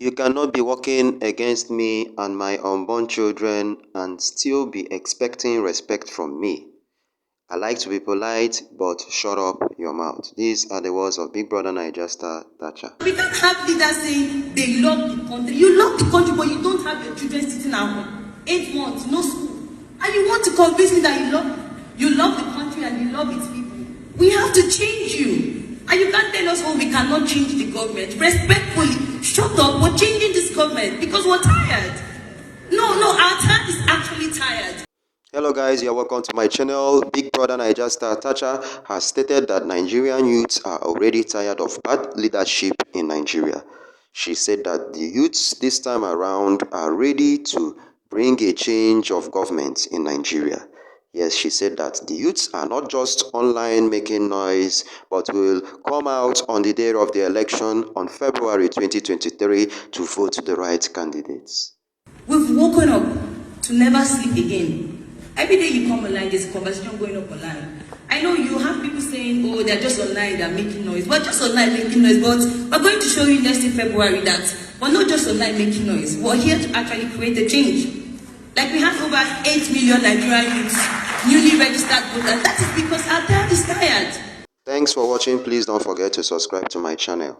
You cannot be working against me and my unborn children and still be expecting respect from me. I like to be polite, but shut up your mouth. These are the words of Big Brother Niger star Tacha. We can't have leaders saying they love the country. You love the country, but you don't have your children sitting at home. 8 months, no school. And you want to convince me that you love the country and you love its people. We have to change you. And you can't tell us, oh, we cannot change the government. Respectfully, shut up. We're changing this government because we're tired. No, our time is actually tired. Hello guys, you're welcome to my channel. Big Brother Niger star Tacha has stated that Nigerian youths are already tired of bad leadership in Nigeria. She said that the youths this time around are ready to bring a change of government in Nigeria. Yes, she said that the youths are not just online making noise, but will come out on the day of the election on February 2023 to vote the right candidates. We've woken up to never sleep again. Every day you come online, there's a conversation going up online. I know you have people saying, oh, they're just online, they're making noise. We're just online making noise, but we're going to show you next in February that we're not just online making noise. We're here to actually create a change. Like we have over 8 million Nigerian youths, newly registered voters. That is because our dad is tired. Thanks for watching. Please don't forget to subscribe to my channel.